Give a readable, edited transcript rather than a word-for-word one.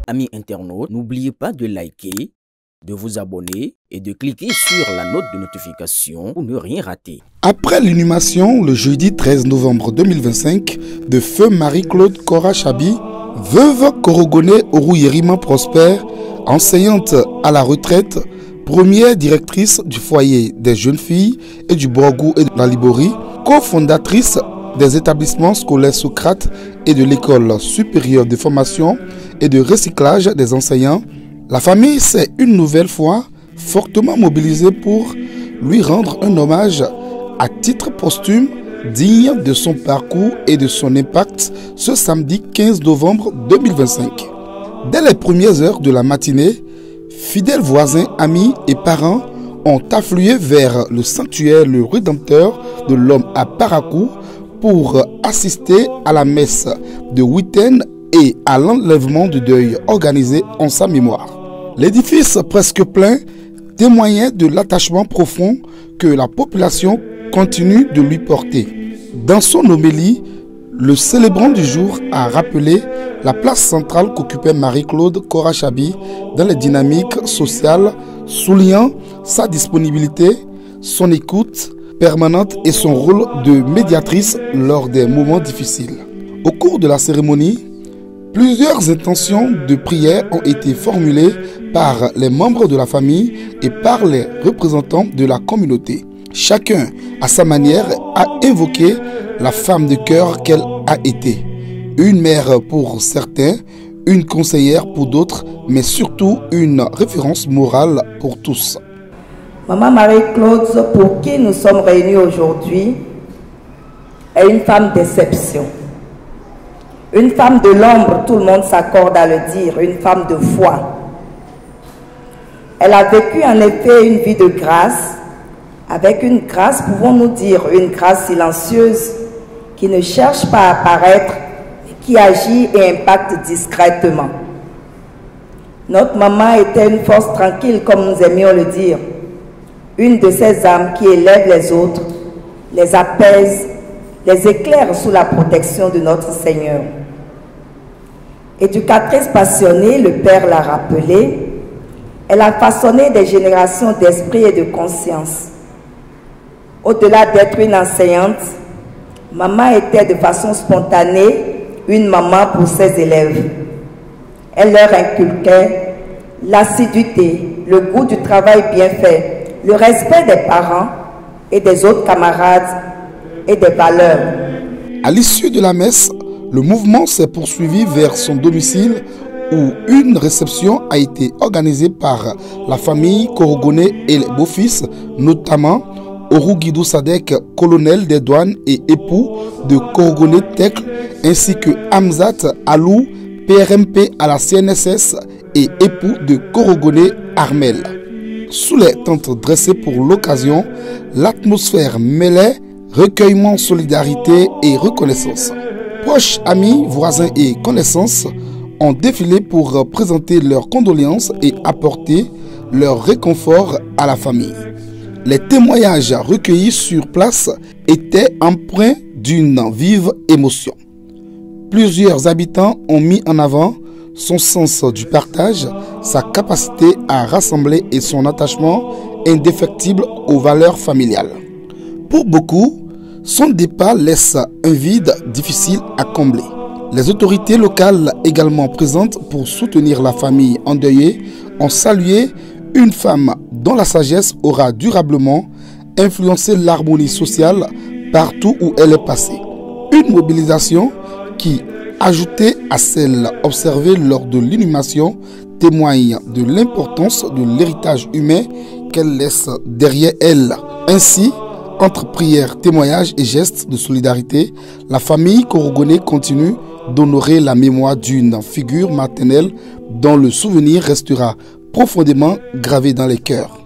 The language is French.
Amis internautes, n'oubliez pas de liker, de vous abonner et de cliquer sur la note de notification pour ne rien rater. Après l'inhumation le jeudi 13 novembre 2025 de feu Marie-Claude Kora Chabi, veuve Korogoné Oru-Yerima Prosper, enseignante à la retraite, première directrice du foyer des jeunes filles et du Borgou et de la Libori, cofondatrice des établissements scolaires Socrate et de l'école supérieure de formation et de recyclage des enseignants, la famille s'est une nouvelle fois fortement mobilisée pour lui rendre un hommage à titre posthume digne de son parcours et de son impact ce samedi 15 novembre 2025. Dès les premières heures de la matinée, fidèles voisins, amis et parents ont afflué vers le sanctuaire Le Rédempteur de l'Homme à Parakou pour assister à la messe de huitaine et à l'enlèvement du deuil organisé en sa mémoire. L'édifice presque plein témoignait de l'attachement profond que la population continue de lui porter. Dans son homélie, le célébrant du jour a rappelé la place centrale qu'occupait Marie-Claude Kora Chabi dans les dynamiques sociales, soulignant sa disponibilité, son écoute permanente et son rôle de médiatrice lors des moments difficiles. Au cours de la cérémonie, plusieurs intentions de prière ont été formulées par les membres de la famille et par les représentants de la communauté. Chacun, à sa manière, a invoqué la femme de cœur qu'elle a été. Une mère pour certains, une conseillère pour d'autres, mais surtout une référence morale pour tous. Maman Marie-Claude, pour qui nous sommes réunis aujourd'hui, est une femme d'exception. Une femme de l'ombre, tout le monde s'accorde à le dire, une femme de foi. Elle a vécu en effet une vie de grâce, avec une grâce, pouvons-nous dire, une grâce silencieuse, qui ne cherche pas à apparaître, qui agit et impacte discrètement. Notre maman était une force tranquille, comme nous aimions le dire, une de ces âmes qui élèvent les autres, les apaise, les éclaire sous la protection de notre Seigneur. Éducatrice passionnée, le Père l'a rappelé, elle a façonné des générations d'esprit et de conscience. Au-delà d'être une enseignante, maman était de façon spontanée une maman pour ses élèves. Elle leur inculquait l'assiduité, le goût du travail bien fait, le respect des parents et des autres camarades et des valeurs. À l'issue de la messe, le mouvement s'est poursuivi vers son domicile où une réception a été organisée par la famille Korogoné et les beaux-fils, notamment Oru Guidou Sadek, colonel des douanes et époux de Korogoné Tekle, ainsi que Hamzat Alou, PRMP à la CNSS et époux de Korogoné Armel. Sous les tentes dressées pour l'occasion, l'atmosphère mêlait recueillement, solidarité et reconnaissance. Proches, amis, voisins et connaissances ont défilé pour présenter leurs condoléances et apporter leur réconfort à la famille. Les témoignages recueillis sur place étaient empreints d'une vive émotion. Plusieurs habitants ont mis en avant son sens du partage, sa capacité à rassembler et son attachement indéfectible aux valeurs familiales. Pour beaucoup, son départ laisse un vide difficile à combler. Les autorités locales également présentes pour soutenir la famille endeuillée ont salué une femme dont la sagesse aura durablement influencé l'harmonie sociale partout où elle est passée. Une mobilisation qui, ajoutée à celle observée lors de l'inhumation, témoigne de l'importance de l'héritage humain qu'elle laisse derrière elle. Ainsi, entre prières, témoignages et gestes de solidarité, la famille Korogoné continue d'honorer la mémoire d'une figure maternelle dont le souvenir restera profondément gravé dans les cœurs.